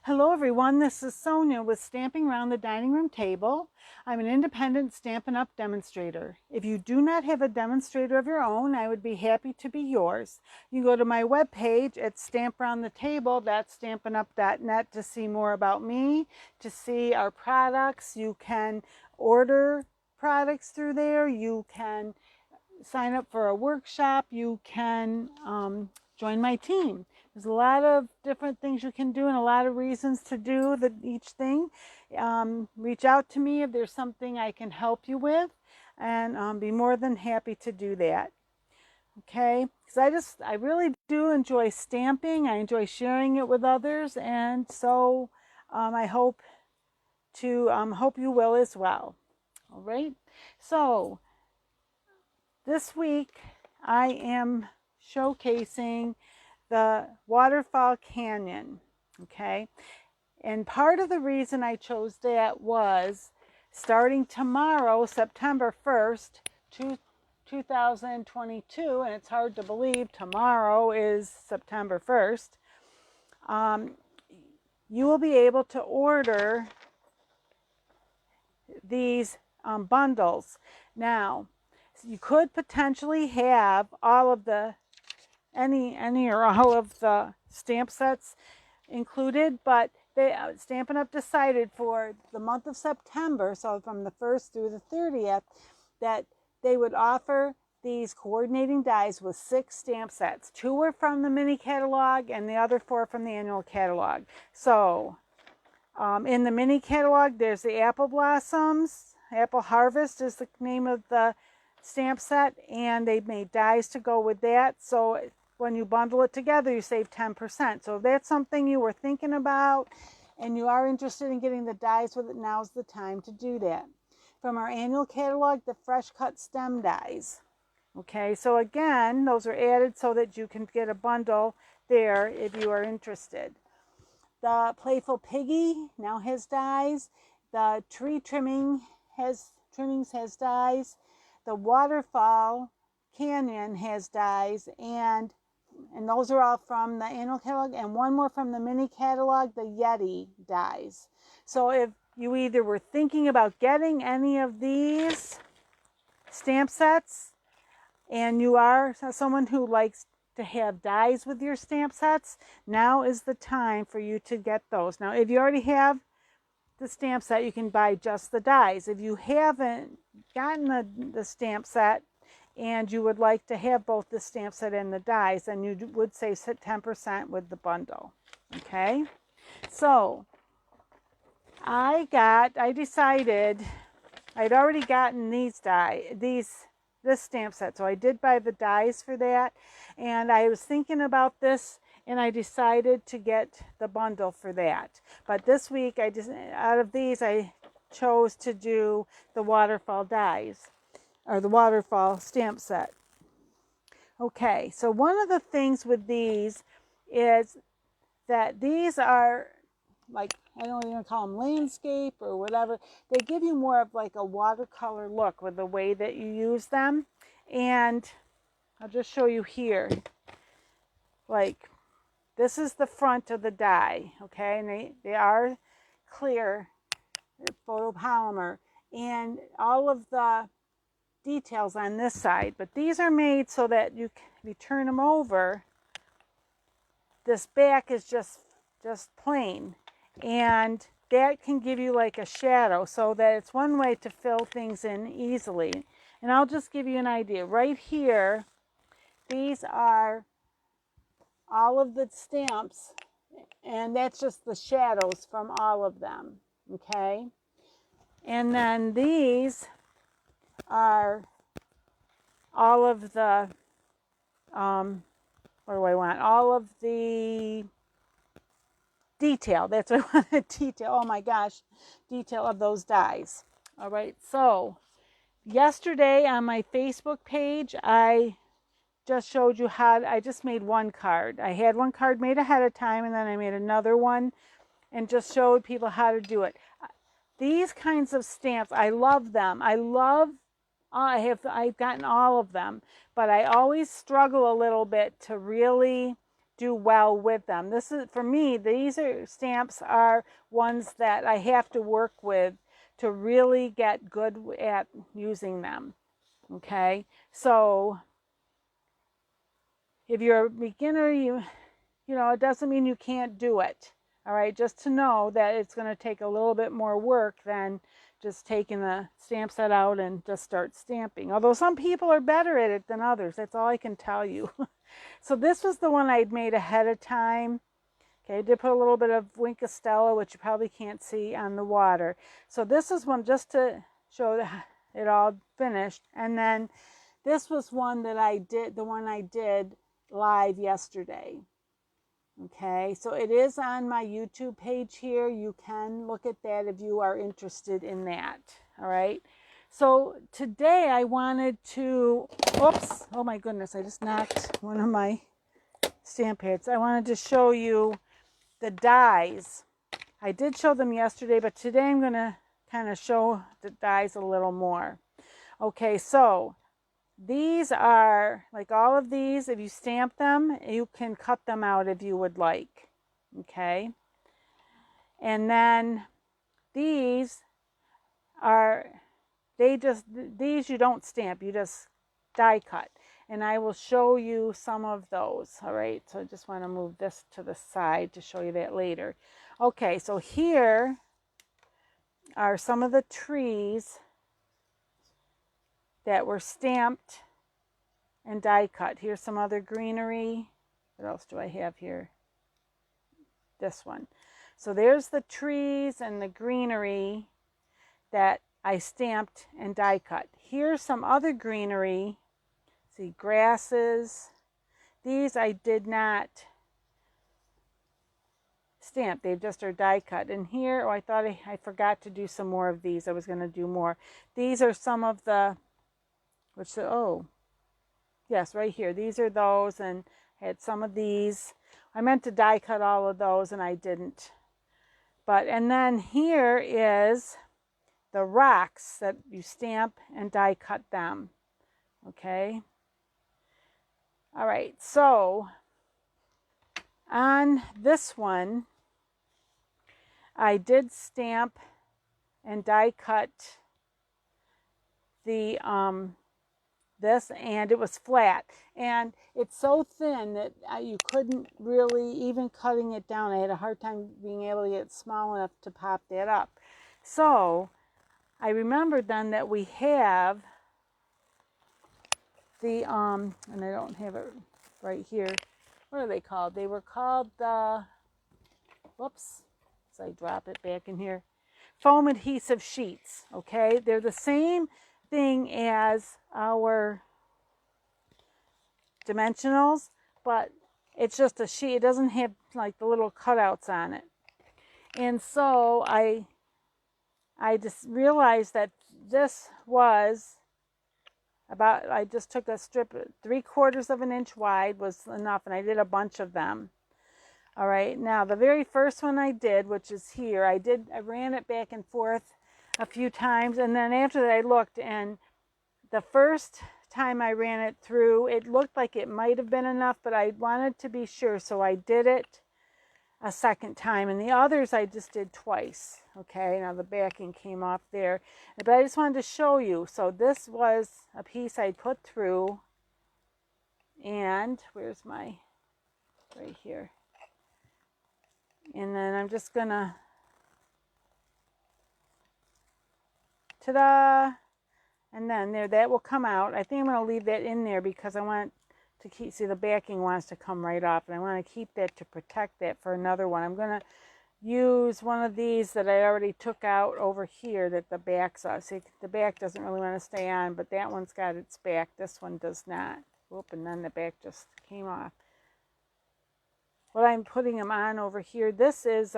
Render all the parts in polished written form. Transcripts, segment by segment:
Hello everyone, this is Sonia with Stamping Around the Dining Room Table. I'm an independent Stampin' Up! Demonstrator. If you do not have a demonstrator of your own, I would be happy to be yours. You go to my webpage at stamparoundthetable, that's stampinup.net, to see more about me, to see our products. You can order products through there. You can sign up for a workshop. You can join my team. There's a lot of different things you can do and a lot of reasons to do each thing. Reach out to me if there's something I can help you with, and be more than happy to do that. Okay, because I really do enjoy stamping. I enjoy sharing it with others, and so I hope you will as well. All right, so this week I am showcasing the Waterfall Canyon, okay? And part of the reason I chose that was starting tomorrow, September 1st, 2022, and it's hard to believe tomorrow is September 1st, you will be able to order these bundles. Now, you could potentially have all of the any or all of the stamp sets included, but Stampin' Up! Decided for the month of September, so from the 1st through the 30th, that they would offer these coordinating dies with 6 stamp sets. 2 were from the mini catalog and the other 4 from the annual catalog. So in the mini catalog, there's the Apple Blossoms. Apple Harvest is the name of the stamp set, and they made dies to go with that. So when you bundle it together, you save 10%. So if that's something you were thinking about and you are interested in getting the dies with it, now's the time to do that. From our annual catalog, the fresh cut stem dies. Okay, so again, those are added so that you can get a bundle there if you are interested. The Playful Piggy now has dies. The Tree Trimmings has dies. The Waterfall Canyon has dies, and those are all from the annual catalog, and one more from the mini catalog, the Yeti dies. So if you either were thinking about getting any of these stamp sets, and you are someone who likes to have dies with your stamp sets, now is the time for you to get those. Now, if you already have the stamp set, you can buy just the dies. If you haven't gotten the stamp set and you would like to have both the stamp set and the dies, then you would save 10% with the bundle. Okay, so I decided I'd already gotten this stamp set, so I did buy the dies for that, and I was thinking about this, and I decided to get the bundle for that. But this week, out of these, I chose to do the Waterfall dies, or the Waterfall stamp set. Okay, so one of the things with these is that these are, like, I don't even call them landscape or whatever. They give you more of like a watercolor look with the way that you use them. And I'll just show you here. Like, this is the front of the die, okay? And they are clear, photopolymer, and all of the details on this side. But these are made so that if you turn them over, this back is just plain. And that can give you like a shadow, so that it's one way to fill things in easily. And I'll just give you an idea. Right here, these are all of the stamps, and that's just the shadows from all of them, okay? And then these are all of the, what do I want? All of the detail. That's what I wanted, detail. Oh my gosh, detail of those dies. All right, so yesterday on my Facebook page, I just showed you how I just made one card. I had one card made ahead of time, and then I made another one and just showed people how to do it. These kinds of stamps, I love them. I've gotten all of them, but I always struggle a little bit to really do well with them. This is, for me, these are stamps are ones that I have to work with to really get good at using them. Okay, so if you're a beginner, you know, it doesn't mean you can't do it. All right, just to know that it's going to take a little bit more work than just taking the stamp set out and just start stamping. Although some people are better at it than others. That's all I can tell you. So this was the one I'd made ahead of time. Okay, I did put a little bit of Wink of Stella, which you probably can't see, on the water. So this is one just to show that it all finished. And then this was one that I did, the one I did live yesterday. Okay, so it is on my YouTube page here. You can look at that if you are interested in that. All right. So today I wanted to, oops, oh my goodness, I just knocked one of my stamp pads. I wanted to show you the dies. I did show them yesterday, but today I'm going to kind of show the dies a little more. Okay, so these are, like all of these, if you stamp them, you can cut them out if you would like. Okay. And then these are, these you don't stamp, you just die cut. And I will show you some of those. All right. So I just want to move this to the side to show you that later. Okay. So here are some of the trees that were stamped and die cut. Here's some other greenery. What else do I have here? This one. So there's the trees and the greenery that I stamped and die cut. Here's some other greenery. See, grasses. These I did not stamp. They just are die cut. And here, oh, I thought I forgot to do some more of these. I was going to do more. These are some of the, which, oh, yes, right here. These are those, and I had some of these. I meant to die cut all of those, and I didn't. But, and then here is the rocks that you stamp and die cut them. Okay. All right. So on this one, I did stamp and die cut the this, and it was flat, and it's so thin that you couldn't really, even cutting it down, I had a hard time being able to get it small enough to pop that up. So I remembered then that we have the and I don't have it right here. What are they called? They were called the, whoops, so I drop it back in here, foam adhesive sheets. Okay, they're the same thing as our dimensionals, but it's just a sheet. It doesn't have like the little cutouts on it. And so I just realized that this was about, I just took a strip 3/4 of an inch wide was enough, and I did a bunch of them. All right, now the very first one I did, which is here, I ran it back and forth a few times, and then after that I looked, and the first time I ran it through, it looked like it might have been enough, but I wanted to be sure, so I did it a second time, and the others I just did twice. Okay, now the backing came off there, but I just wanted to show you. So this was a piece I put through, and where's my, right here, and then I'm just gonna, ta-da, and then there, that will come out. I think I'm going to leave that in there because I want to keep, see, the backing wants to come right off, and I want to keep that to protect that for another one. I'm going to use one of these that I already took out over here that the back's off. See, the back doesn't really want to stay on, but that one's got its back. This one does not. Whoop, and then the back just came off. What I'm putting them on over here, this is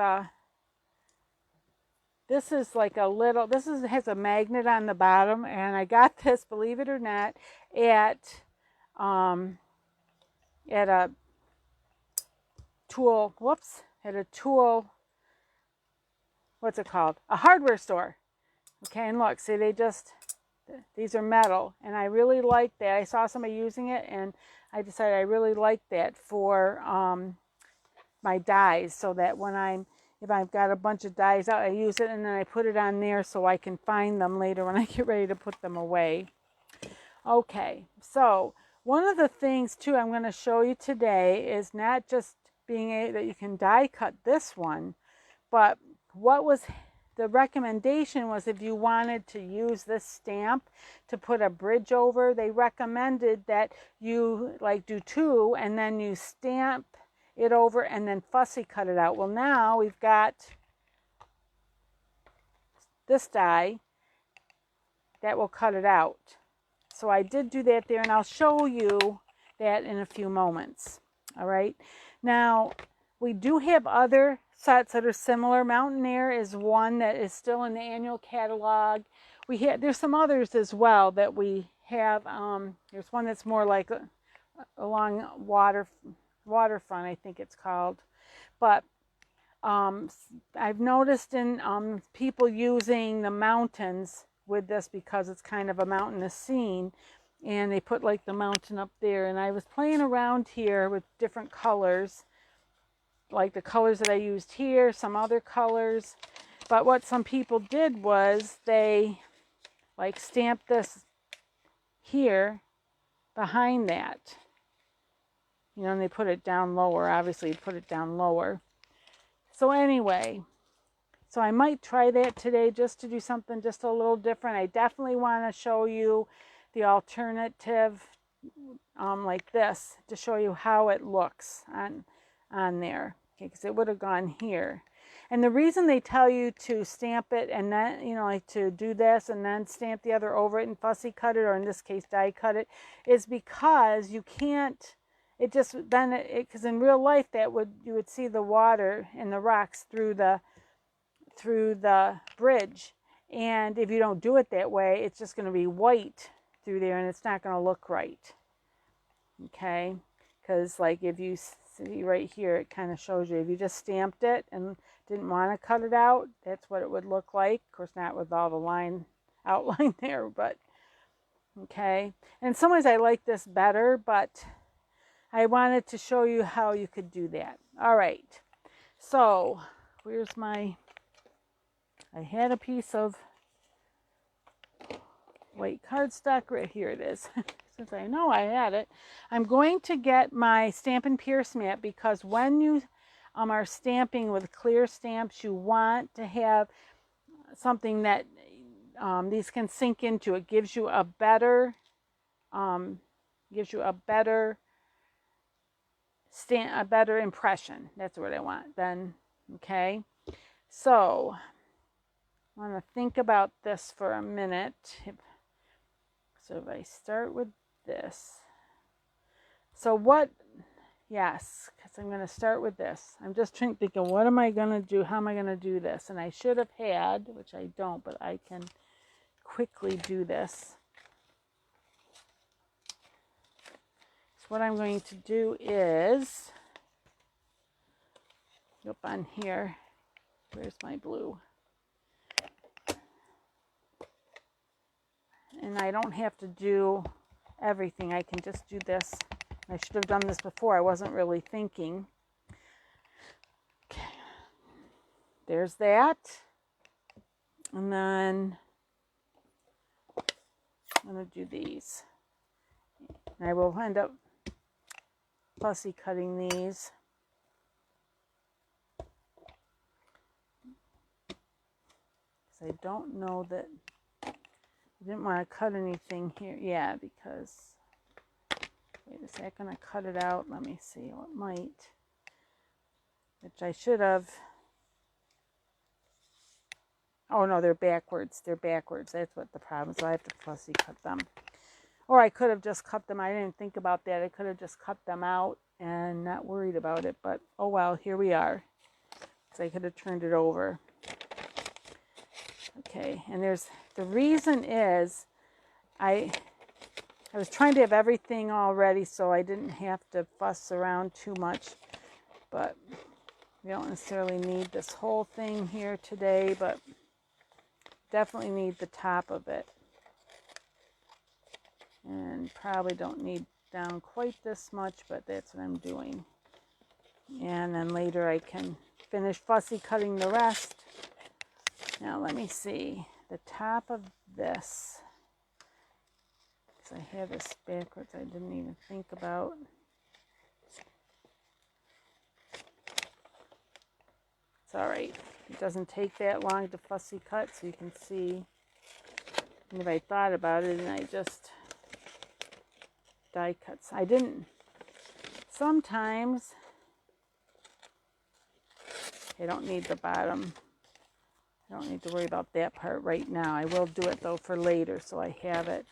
like a little, has a magnet on the bottom, and I got this, believe it or not, at a tool, at a tool, what's it called? A hardware store. Okay, and look, see, they just These are metal, and I really like that. I saw somebody using it, and I decided I really like that for my dies, so that when if I've got a bunch of dies out, I use it and then I put it on there so I can find them later when I get ready to put them away. Okay, so one of the things too I'm going to show you today is not just being able that you can die cut this one, but what was the recommendation was if you wanted to use this stamp to put a bridge over, they recommended that you like do two and then you stamp it over and then fussy cut it out. Well, now we've got this die that will cut it out. So I did do that there, and I'll show you that in a few moments. All right. Now, we do have other sets that are similar. Mountain Air is one that is still in the annual catalog. There's some others as well that we have. There's one that's more like along waterfront, I think it's called. But I've noticed in people using the mountains with this because it's kind of a mountainous scene, and they put like the mountain up there. And I was playing around here with different colors, like the colors that I used here, some other colors. But what some people did was they like stamped this here behind that, you know, and they put it down lower. Obviously put it down lower. So anyway, so I might try that today just to do something just a little different. I definitely want to show you the alternative like this to show you how it looks on there. Okay, because it would have gone here. And the reason they tell you to stamp it and then, you know, like to do this and then stamp the other over it and fussy cut it, or in this case die cut it, is because you can't, it just, then it, because in real life you would see the water and the rocks through the bridge, and if you don't do it that way, it's just going to be white through there and it's not going to look right. Okay, because like if you see right here, it kind of shows you if you just stamped it and didn't want to cut it out, that's what it would look like. Of course, not with all the outline there, but okay. And in some ways I like this better, but I wanted to show you how you could do that. All right, so where's I had a piece of white cardstock right here. It is. Since I know I had it, I'm going to get my Stampin' Pierce mat, because when you are stamping with clear stamps, you want to have something that these can sink into. It gives you a better impression. That's what I want then. Okay, so I want to think about this for a minute. So if I start with this, so what, yes, because I'm going to start with this. I'm just thinking, what am I going to do? How am I going to do this? And I should have had, which I don't, but I can quickly do this. So what I'm going to do is, up on here, where's my blue? And I don't have to do everything. I can just do this. I should have done this before. I wasn't really thinking. Okay. There's that. And then I'm going to do these. And I will end up fussy cutting these. Because I don't know that I didn't want to cut anything here. Yeah, because, wait a second, I cut it out. Let me see, what might, which I should have. Oh no, they're backwards. They're backwards. That's what the problem is. So I have to fussy cut them. Or I could have just cut them. I didn't think about that. I could have just cut them out and not worried about it. But oh well, here we are. So I could have turned it over. Okay, and there's, the reason is I was trying to have everything all ready so I didn't have to fuss around too much, but we don't necessarily need this whole thing here today, but definitely need the top of it. And probably don't need down quite this much, but that's what I'm doing. And then later I can finish fussy cutting the rest. Now let me see the top of this, because I have this backwards I didn't even think about. It's all right. It doesn't take that long to fussy cut, so you can see. And if I thought about it and I just die cuts, I didn't. Sometimes I don't need the bottom. I don't need to worry about that part right now. I will do it though for later, so I have it.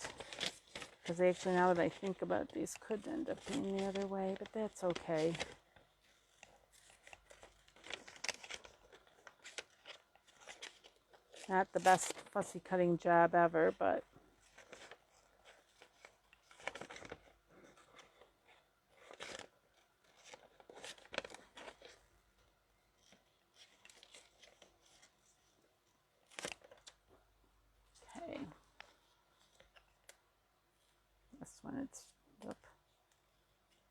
Because actually, now that I think about it, these could end up being the other way, but that's okay. Not the best fussy cutting job ever, but okay. This one, it's, whoop.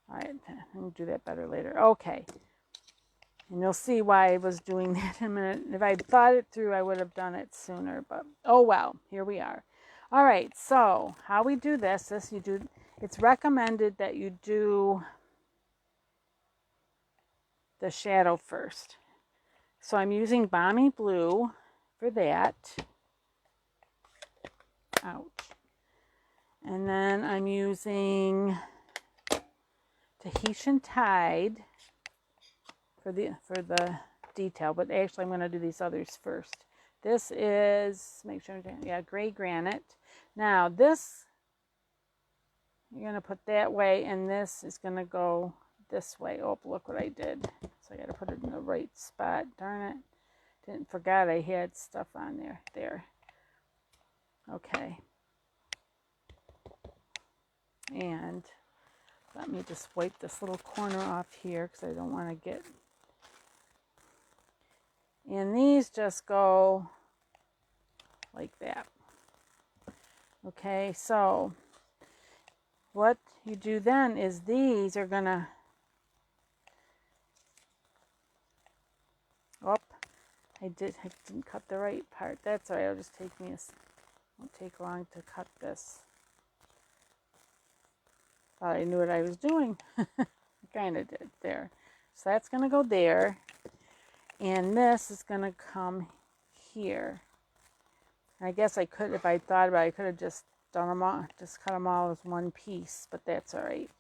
All right, I'll do that better later. Okay. And you'll see why I was doing that in a minute. If I'd thought it through, I would have done it sooner, but oh well, here we are. All right, so how we do this, it's recommended that you do the shadow first. So I'm using Balmy blue for that. Ouch. And then I'm using Tahitian Tide for the detail, but actually I'm going to do these others first. This is, make sure, yeah, gray granite. Now this, you're going to put that way, and this is going to go this way. Oh, look what I did. So I got to put it in the right spot. Darn it. Forgot I had stuff on there. There. Okay. And let me just wipe this little corner off here because I don't want to get... And these just go like that. Okay, so what you do then is these are gonna... Oh, I didn't cut the right part. That's all right. It'll just take me won't take long to cut this. Thought I knew what I was doing. Kind of did there. So that's gonna go there. And this is going to come here. I guess I could, if I thought about it, I could have just done them all, just cut them all as one piece, but that's all right.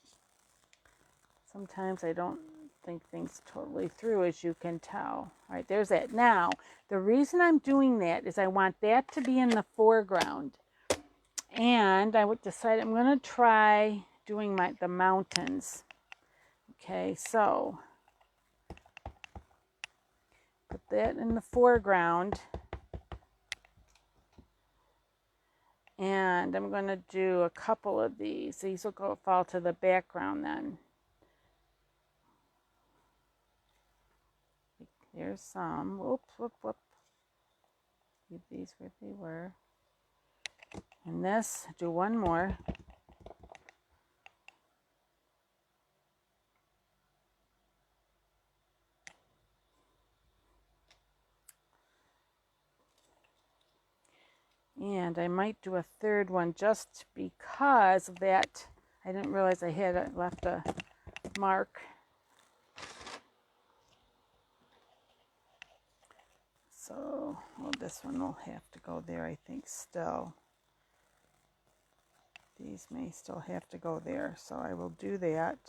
Sometimes I don't think things totally through, as you can tell. All right, there's that. Now, the reason I'm doing that is I want that to be in the foreground. And I would decide I'm going to try doing the mountains. Okay, so... put that in the foreground, and I'm going to do a couple of these. These will fall to the background then. There's some. Whoops, whoop, whoop. Leave these where they were. And this, do one more. And I might do a third one just because of that. I didn't realize I had left a mark. So, well, this one will have to go there, I think, still. These may still have to go there, so I will do that.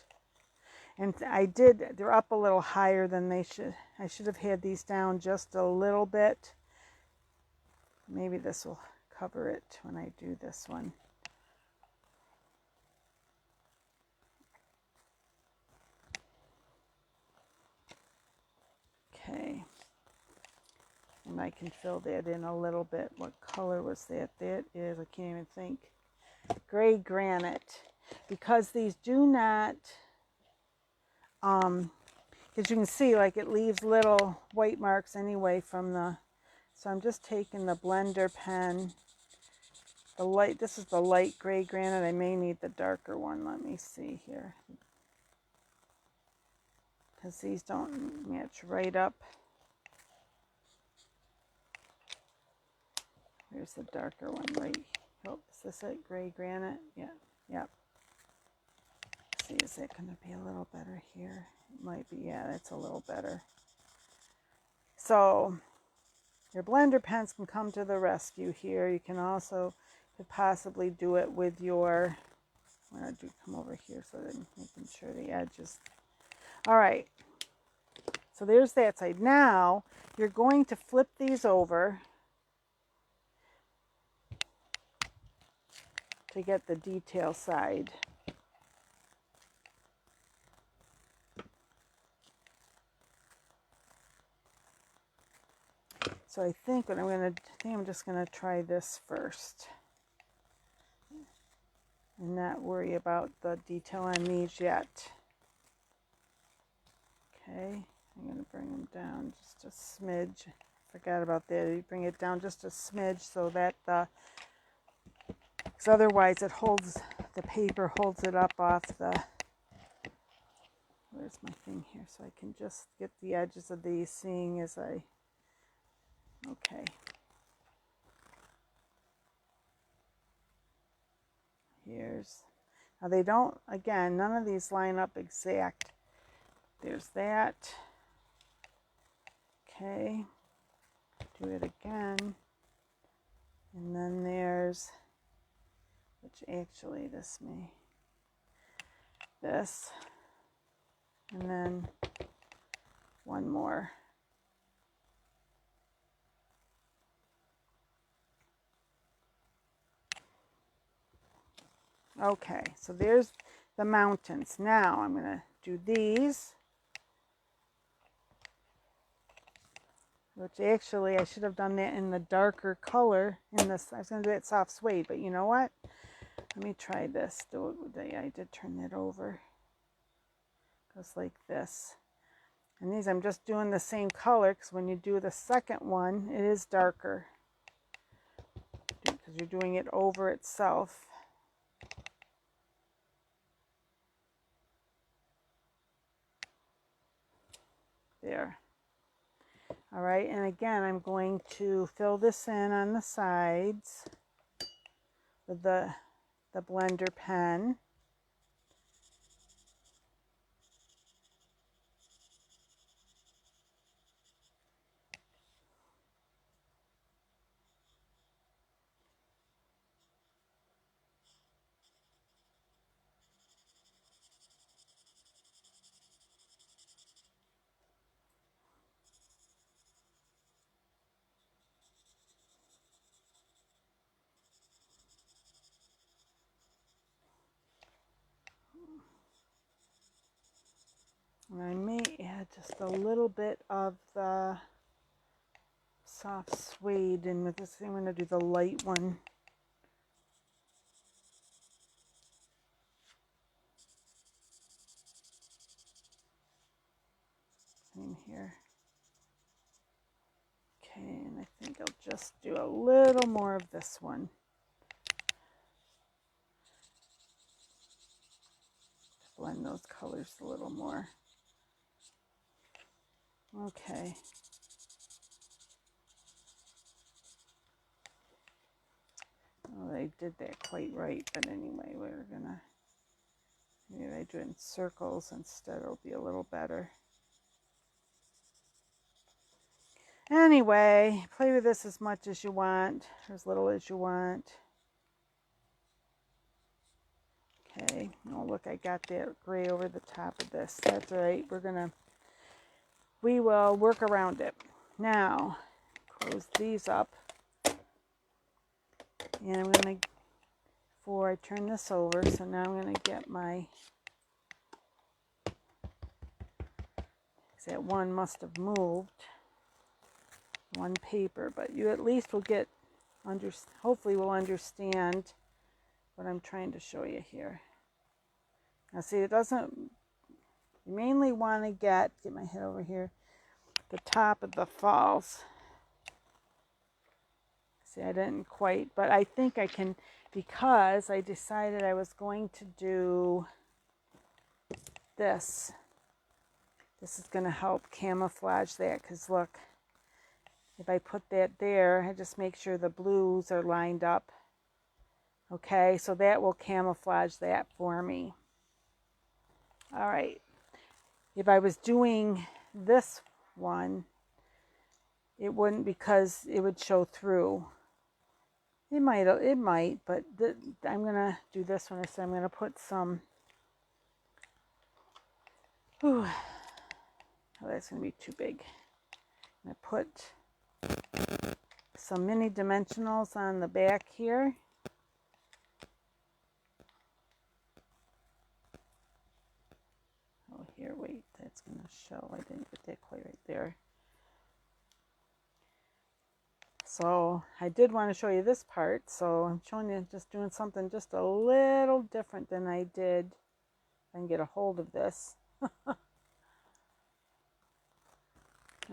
And they're up a little higher than they should. I should have had these down just a little bit. Maybe this will cover it when I do this one. Okay. And I can fill that in a little bit. What color was that? That is, I can't even think. Gray granite. Because these do not, because you can see, like, it leaves little white marks anyway from the, so I'm just taking the blender pen, the light, this is the light gray granite. I may need the darker one. Let me see here. Because these don't match right up. Here's the darker one right. Oh, is this it? Gray granite? Yeah. Yep. Let's see, is that going to be a little better here? It might be. Yeah, that's a little better. So your blender pens can come to the rescue here. You can also could possibly do it with your, I'm going to come over here so that I'm making sure the edges. All right. So there's that side. Now you're going to flip these over to get the detail side. So I think what I'm just going to try this first. And not worry about the detail on these yet. Okay, I'm going to bring them down just a smidge. Forgot about that. You bring it down just a smidge so that because otherwise it holds, the paper holds it up off the, where's my thing here, so I can just get the edges of these, seeing as I, okay. Here's, now they don't, again, none of these line up exact. There's that. Okay, do it again. And then there's, which actually this and then one more. Okay, so there's the mountains. Now I'm going to do these, which actually I should have done that in the darker color in this. I was going to do it soft suede, but you know what? Let me try this. I did turn that over. Goes like this. And these I'm just doing the same color because when you do the second one, it is darker because you're doing it over itself. There. All right, and again, I'm going to fill this in on the sides with the blender pen. And I may add just a little bit of the soft suede in with this. I'm going to do the light one. Same here. Okay, and I think I'll just do a little more of this one. To blend those colors a little more. Okay. Well, I did that quite right, but anyway, we're gonna, maybe I do it in circles instead, it'll be a little better. Anyway, play with this as much as you want, or as little as you want. Okay, oh look, I got that gray over the top of this. That's all right, we will work around it. Now, close these up. And I'm going to, before I turn this over, so now I'm going to get my, that one must have moved, one paper, but you at least will get, hopefully will understand what I'm trying to show you here. Now see, it doesn't, you mainly want to get my head over here, the top of the falls. See, I didn't quite, but I think I can, because I decided I was going to do this. This is going to help camouflage that, because look, if I put that there, I just make sure the blues are lined up. Okay, so that will camouflage that for me. All right. If I was doing this one, it wouldn't, because it would show through. It might, but I'm going to do this one. So I'm going to put some, oh, that's going to be too big. I'm going to put some mini dimensionals on the back here. Oh, here, wait, that's going to show. I didn't get that quite right there. So I did want to show you this part, so I'm showing you just doing something just a little different than I did. I can get a hold of this. I'm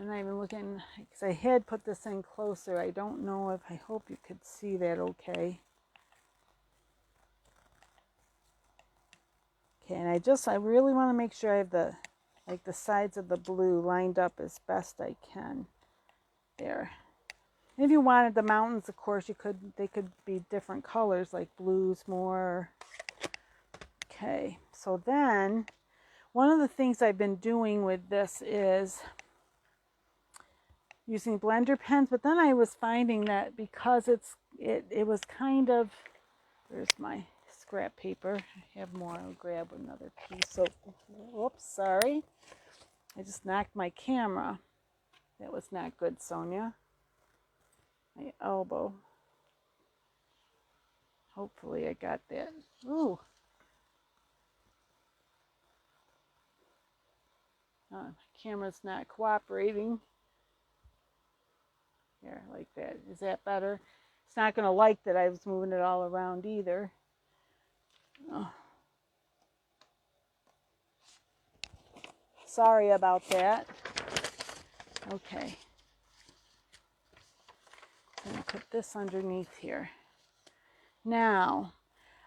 not even looking, because I had put this in closer. I don't know if, I hope you could see that okay. Okay, and I really want to make sure I have the sides of the blue lined up as best I can. There. And if you wanted the mountains, of course, they could be different colors, like blues more. Okay, so then one of the things I've been doing with this is using blender pens, but then I was finding that because it was kind of, where's my scrap paper? I have more. I'll grab another piece. So, whoops, sorry. I just knocked my camera. That was not good, Sonia. My elbow. Hopefully I got that. Ooh. My camera's not cooperating. Here, like that. Is that better? It's not going to like that I was moving it all around either. Oh. Sorry about that. Okay. I'm going to put this underneath here. Now,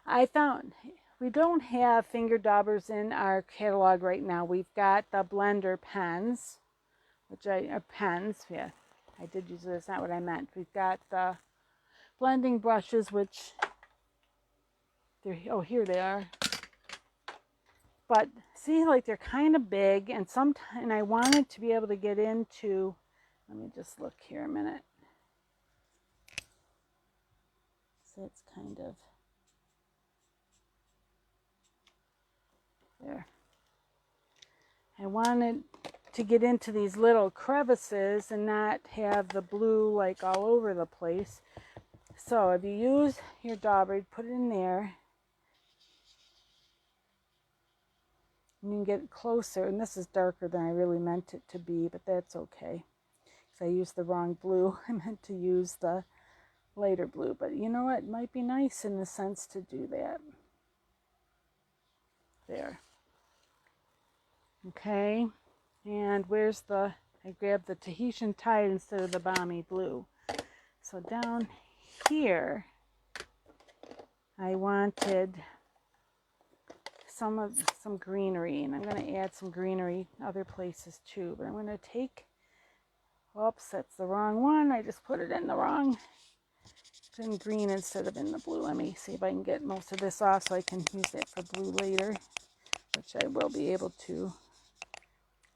I found we don't have finger daubers in our catalog right now. We've got the blender pens, pens, yeah. I did use it, that's not what I meant. We've got the blending brushes, which, here they are. But see, like they're kind of big, and I wanted to be able to get into, let me just look here a minute. So it's kind of, there. I wanted to get into these little crevices and not have the blue like all over the place. So if you use your dauber, put it in there. You can get closer, and this is darker than I really meant it to be, but that's okay. Because I used the wrong blue. I meant to use the lighter blue, but you know what? It might be nice in the sense to do that. There. Okay, and I grabbed the Tahitian Tide instead of the Balmy blue. So down here, I wanted some greenery, and I'm going to add some greenery other places too, but I'm going to take, oops, that's the wrong one. I just put it in the wrong, it's in green instead of in the blue. Let me see if I can get most of this off so I can use it for blue later, which I will be able to.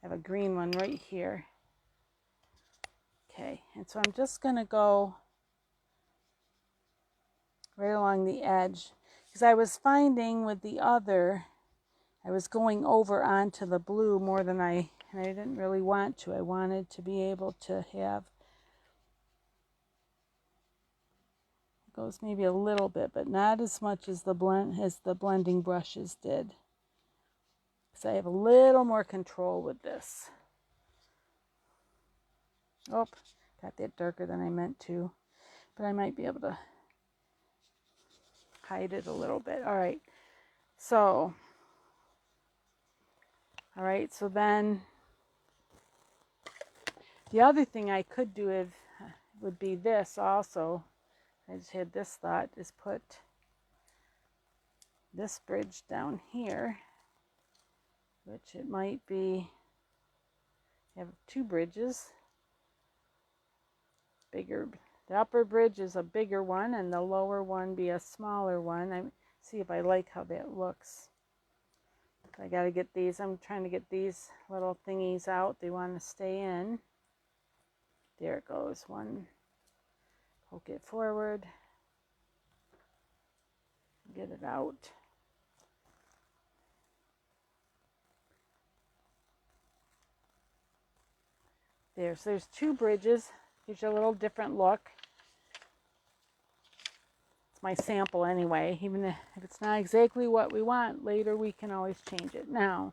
I have a green one right here. Okay, and so I'm just going to go right along the edge, because I was finding with the other, I was going over onto the blue more than and I didn't really want to. I wanted to be able to have, it goes maybe a little bit, but not as much as the blending brushes did. Because I have a little more control with this. Oh, got that darker than I meant to, but I might be able to hide it a little bit. All right, so then the other thing I could do would be this also. I just had this thought, is put this bridge down here, which it might be, have two bridges, bigger. The upper bridge is a bigger one and the lower one be a smaller one. I see if I like how that looks. I got to get these, I'm trying to get these little thingies out. They want to stay in. There it goes, one. Poke it forward. Get it out. There, so there's two bridges. Gives you a little different look. It's my sample anyway. Even if it's not exactly what we want, later we can always change it. Now,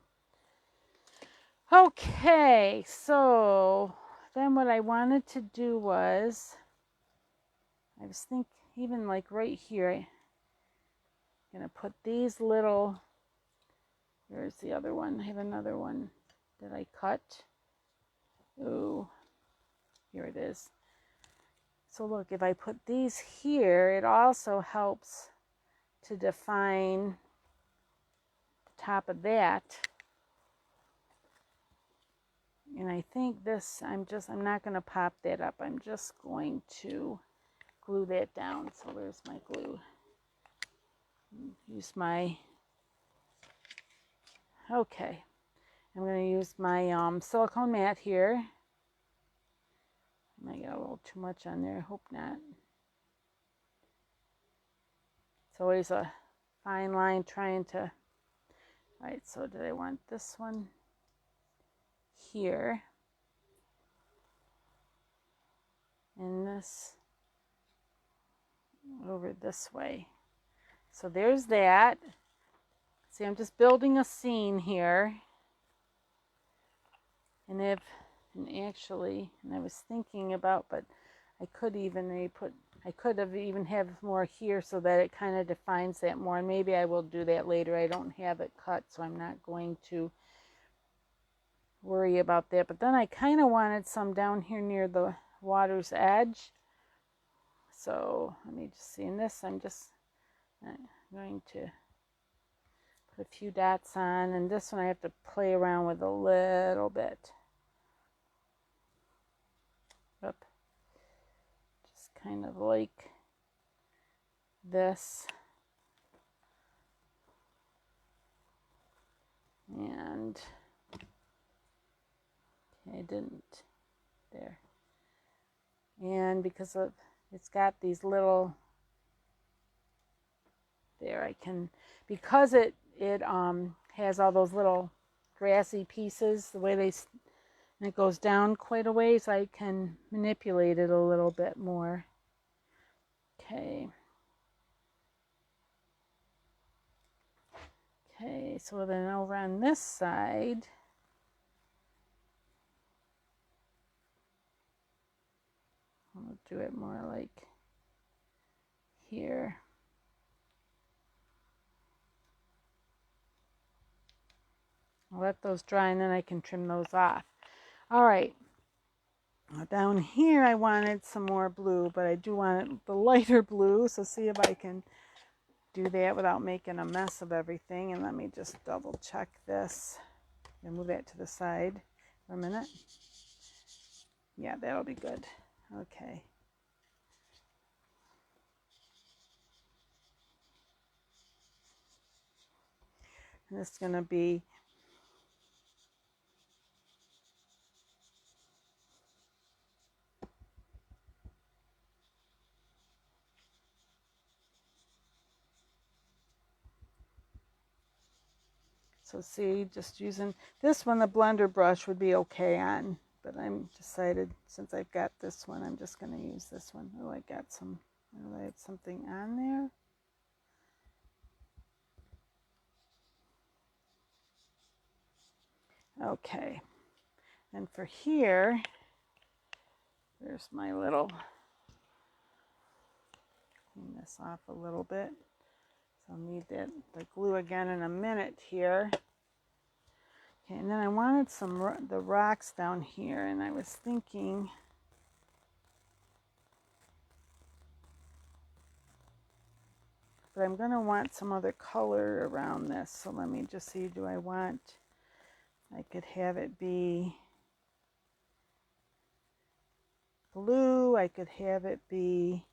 okay, so then what I wanted to do was, I was thinking even like right here, I'm gonna put these little, where's the other one? I have another one that I cut. Ooh, here it is. So look, if I put these here, it also helps to define the top of that. And I think this, I'm not going to pop that up. I'm just going to glue that down. So there's my glue. Use my, okay. I'm going to use my silicone mat here. I might get a little too much on there. I hope not. It's always a fine line trying to, all right, so did I want this one here? And this over this way. So there's that. See, I'm just building a scene here. And actually, I was thinking about, but I could even I could have even have more here so that it kind of defines that more. And maybe I will do that later. I don't have it cut, so I'm not going to worry about that. But then I kind of wanted some down here near the water's edge. So let me just see. In this, I'm just going to put a few dots on. And this one I have to play around with a little bit. Up. Just kind of like this. And okay, I didn't. There. And because of it's got these little, there I can, because it has all those little grassy pieces, the way they, and it goes down quite a ways, I can manipulate it a little bit more. Okay. Okay, so then over on this side, I'll do it more like here. I'll let those dry and then I can trim those off. All right. Now down here I wanted some more blue, but I do want the lighter blue. So see if I can do that without making a mess of everything. And let me just double check this. And move that to the side for a minute. Yeah, that'll be good. Okay. And this is going to be so see, just using this one, the blender brush would be okay on, but I'm decided since I've got this one, I'm just going to use this one. Oh, I got some, oh, I had something on there. Okay, and for here, there's my little, clean this off a little bit. So I'll need that, the glue again in a minute here. Okay, and then I wanted the rocks down here, and I was thinking, but I'm going to want some other color around this. So let me just see, do I want, I could have it be blue, I could have it be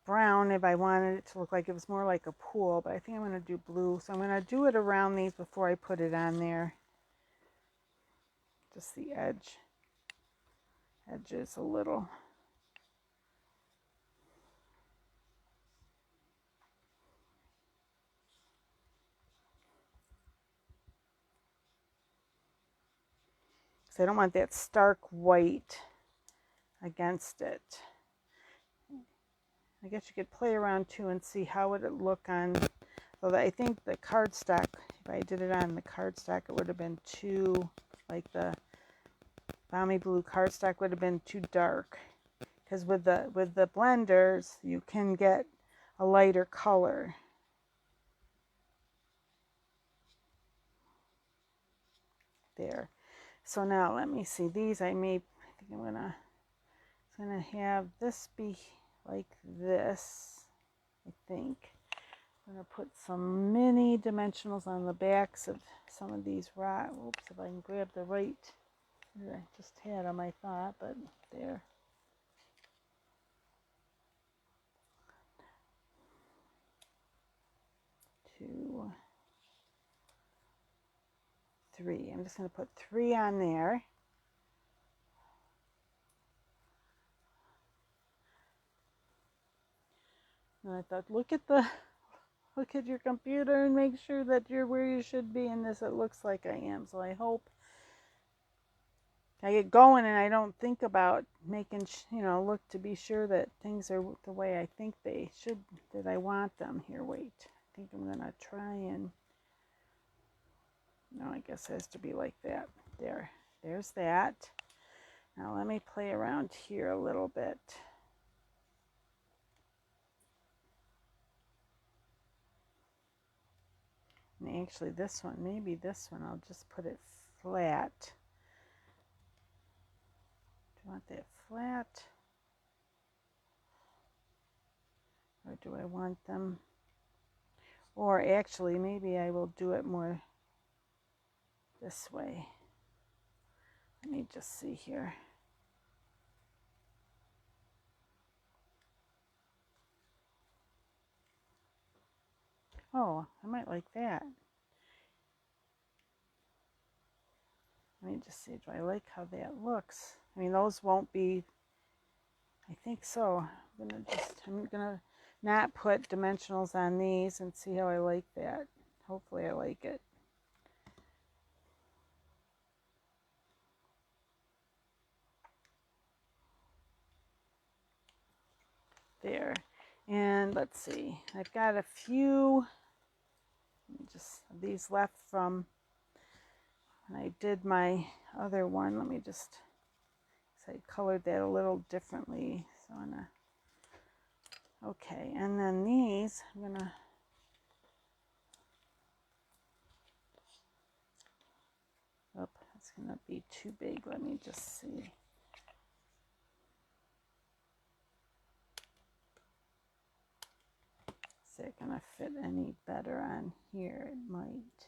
brown if I wanted it to look like it was more like a pool, but I think I'm going to do blue. So I'm going to do it around these before I put it on there. Just the edges a little. So I don't want that stark white against it. I guess you could play around too and see how would it look on, although I think the cardstock, if I did it on the cardstock, it would have been too, like the Balmy blue cardstock would have been too dark. Because with the blenders, you can get a lighter color. There. So now let me see, these I think I'm gonna have this be like this, I think. I'm gonna put some mini dimensionals on the backs of some of these rocks. Oops, if I can grab the right, I just had them, I thought, but there. 2, 3. I'm just gonna put 3 on there. And I thought, look at your computer and make sure that you're where you should be in this. It looks like I am. So I hope I get going and I don't think about making, look to be sure that things are the way I think they should, that I want them. Here, wait. I think I'm going to try and, no, I guess it has to be like that. There's that. Now let me play around here a little bit. And actually this one, maybe this one, I'll just put it flat. Do I want that flat? Or do I want them? Or actually, maybe I will do it more this way. Let me just see here. Oh, I might like that. Let me just see, do I like how that looks? I mean, those won't be, I think so. I'm gonna not put dimensionals on these and see how I like that. Hopefully I like it. There. And let's see, I've got a few, just these left from when I did my other one. Let me just, I colored that a little differently. So I'm gonna, okay, and then these, I'm gonna, oh, it's gonna be too big. Let me just see. Is it gonna fit any better on here? It might.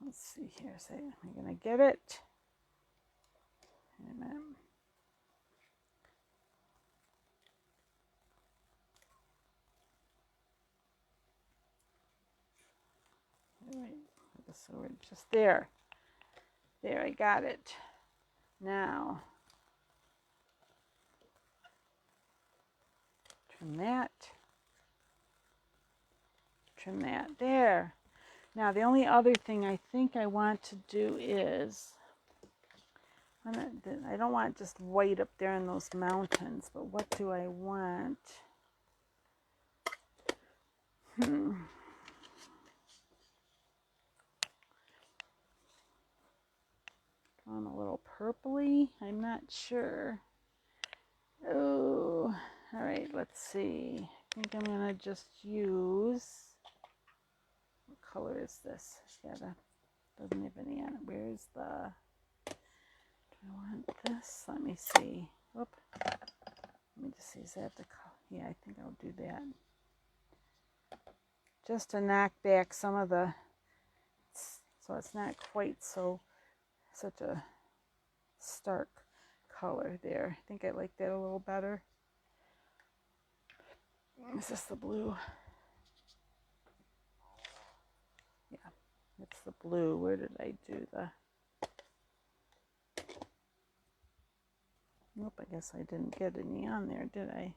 Let's see here. So I'm gonna get it. Wait a minute. Right. So we're just there. There, I got it. Now, trim that. Trim that there. Now, the only other thing I think I want to do is, I don't want just white up there in those mountains, but what do I want? Going a little purpley, I'm not sure. Oh, All right, let's see. I think I'm gonna just use, what color is this? Yeah, that doesn't have any on it. Where's the, do I want this? Let me see. Whoop. Let me just see, is that the color? Yeah, I think I'll do that. Just to knock back some of the, so it's not quite so, such a stark color there. I think I like that a little better. Is this the blue? Yeah, it's the blue. Where did I do the, nope, I guess I didn't get any on there, did I?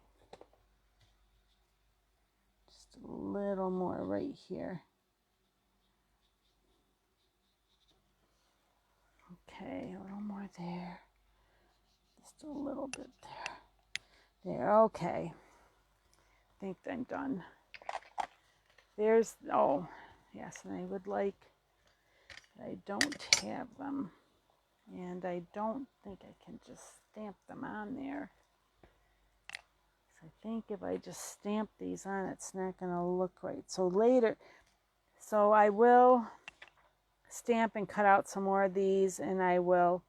Just a little more right here. Okay, a little more there. Just a little bit there. There, okay. I think I'm done. There's, oh, yes, and I would like, I don't have them. And I don't think I can just stamp them on there. So I think if I just stamp these on, it's not going to look right. So later, so I will stamp and cut out some more of these, and I will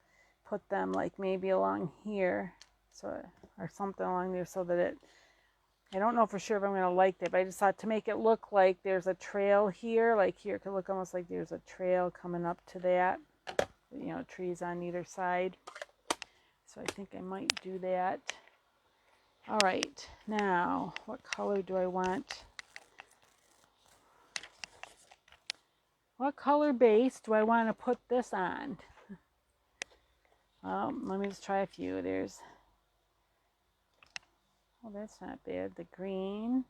put them like maybe along here, so, or something along there, so that it, I don't know for sure if I'm going to like that, but I just thought to make it look like there's a trail here, like here, it could look almost like there's a trail coming up to that, you know, trees on either side. So I think I might do that. All right, now what color do I want? What color base do I want to put this on? Let me just try a few. There's, oh, that's not bad. The green.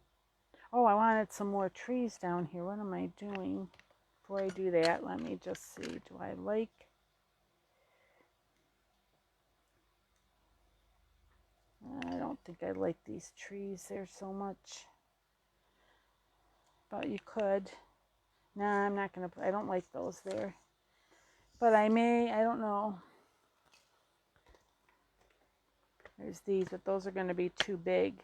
Oh, I wanted some more trees down here. What am I doing? Before I do that, let me just see. Do I like, I don't think I like these trees there so much. But you could. Nah, I'm not going to, I don't like those there. But I may, I don't know. There's these, but those are going to be too big.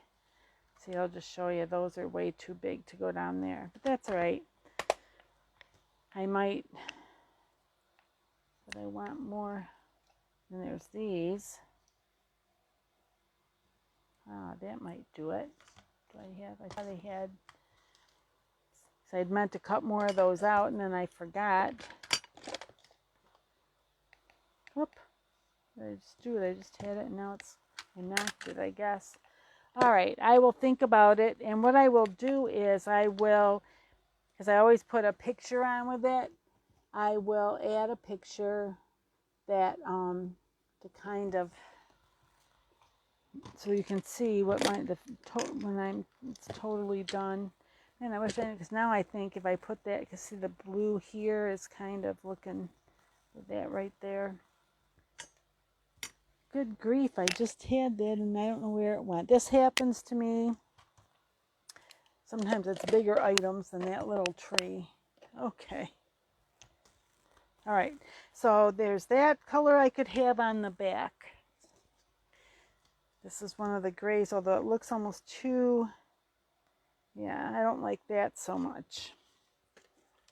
See, I'll just show you. Those are way too big to go down there. But that's all right. I might, but I want more. And there's these. Ah, that might do it. Do I have, I thought I had, so I'd meant to cut more of those out, and then I forgot. Whoop. What did I just do it? I just had it, and now it's, I knocked it, I guess. All right, I will think about it, and what I will do is I will, because I always put a picture on with it, I will add a picture that, to kind of, so you can see what my, when I'm, it's totally done. And I wish I, because now I think if I put that, because see the blue here is kind of looking, with that right there. Good grief, I just had that and I don't know where it went. This happens to me. Sometimes it's bigger items than that little tree. Okay. All right, so there's that color I could have on the back. This is one of the grays, although it looks almost too, yeah, I don't like that so much.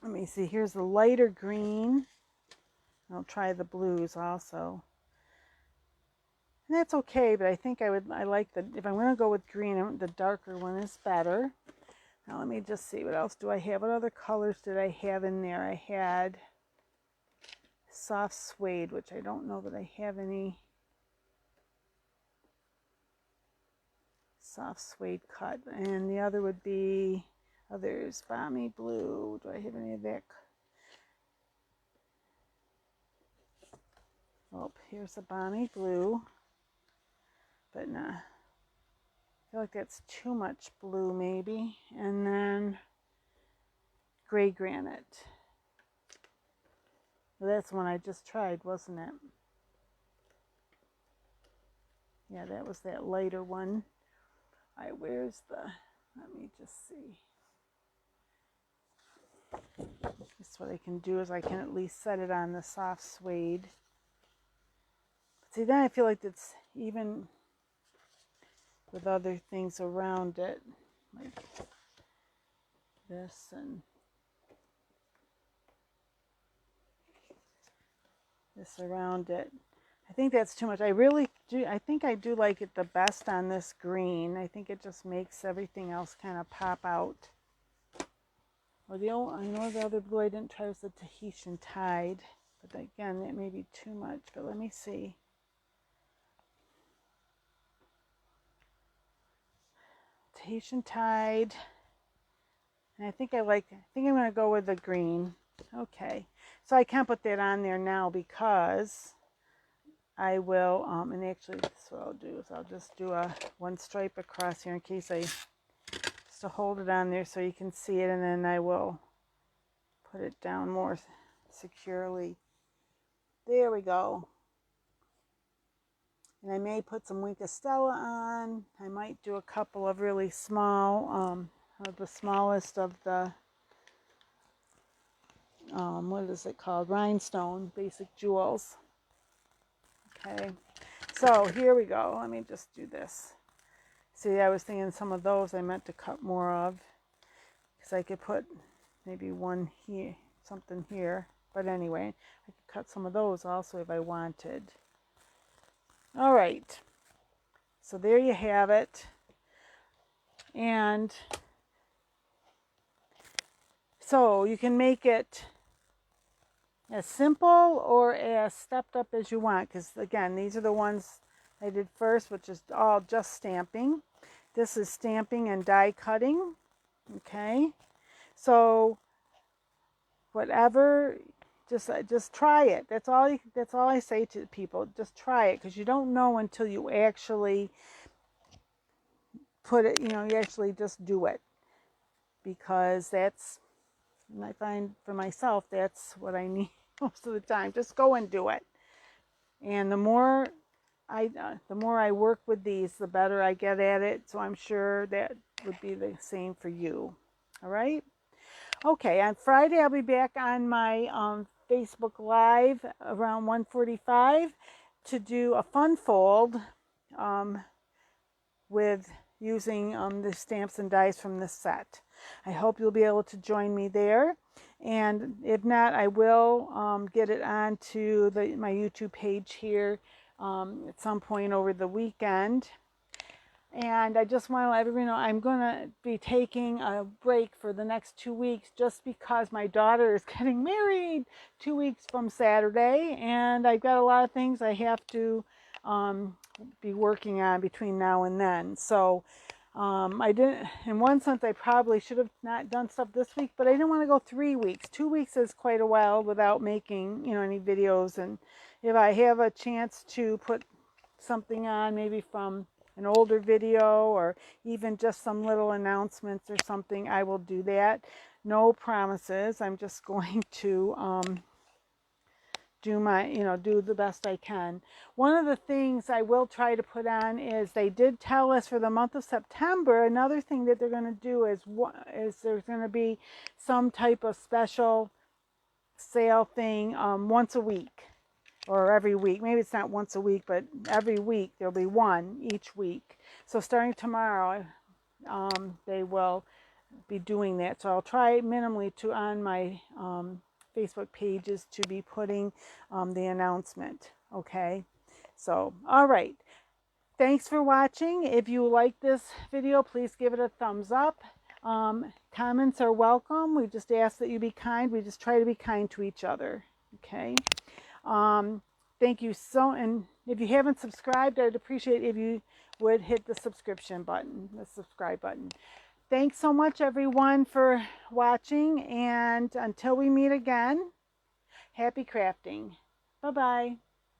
Let me see, here's the lighter green. I'll try the blues also. And that's okay, but I think I like the, if I'm going to go with green, the darker one is better. Now let me just see, what else do I have? What other colors did I have in there? I had soft suede, which I don't know that I have any soft suede cut. And the other would be, oh, there's Balmy blue. Do I have any of that? Oh, here's the Balmy blue. But nah, I feel like that's too much blue maybe. And then gray granite. Well, that's one I just tried, wasn't it? Yeah, that was that lighter one. All right, where's the, let me just see. That's what I can do is I can at least set it on the soft suede. But see, then I feel like it's even, with other things around it, like this and this around it. I think that's too much. I really do. I think I do like it the best on this green. I think it just makes everything else kind of pop out. Or the old, I know the other blue I didn't try was the Tahitian Tide, but again, that may be too much. But let me see. Tahitian Tide, and I think I'm going to go with the green. Okay, so I can't put that on there now because I will, and actually that's what I'll do is I'll just do a one stripe across here in case I, just to hold it on there so you can see it, and then I will put it down more securely. There we go. And I may put some Wink of Stella on. I might do a couple of really small, the smallest of the, what is it called? Rhinestone Basic Jewels. Okay, so here we go. Let me just do this. See, I was thinking some of those I meant to cut more of, because I could put maybe one here, something here. But anyway, I could cut some of those also if I wanted. All right, so there you have it. And so you can make it as simple or as stepped up as you want, because again, these are the ones I did first, which is all just stamping. This is stamping and die cutting. Okay, so whatever, just try it. That's all I say to people. Just try it, because you don't know until you actually put it, you actually just do it, because that's, and I find for myself that's what I need most of the time. Just go and do it. And the more I work with these, the better I get at it. So I'm sure that would be the same for you. All right. Okay. On Friday, I'll be back on my Facebook Live around 1:45 to do a fun fold with using the stamps and dies from this set. I hope you'll be able to join me there. And if not, I will get it onto my YouTube page here at some point over the weekend. And I just want to let everybody know I'm going to be taking a break for the next 2 weeks, just because my daughter is getting married 2 weeks from Saturday. And I've got a lot of things I have to be working on between now and then. So I didn't, in one sense, I probably should have not done stuff this week, but I didn't want to go 3 weeks. 2 weeks is quite a while without making, any videos. And if I have a chance to put something on, maybe from an older video or even just some little announcements or something, I will do that. No promises. I'm just going to do the best I can. One of the things I will try to put on is, they did tell us for the month of September, another thing that they're going to do is there's going to be some type of special sale thing once a week or every week. Maybe it's not once a week, but every week there'll be one each week. So starting tomorrow, they will be doing that. So I'll try minimally to, on my Facebook pages, to be putting the announcement. Okay, so all right, thanks for watching. If you like this video, please give it a thumbs up. Comments are welcome. We just ask that you be kind. We just try to be kind to each other. Okay, thank you. And if you haven't subscribed, I'd appreciate if you would hit the subscribe button. Thanks so much, everyone, for watching, and until we meet again, happy crafting. Bye-bye.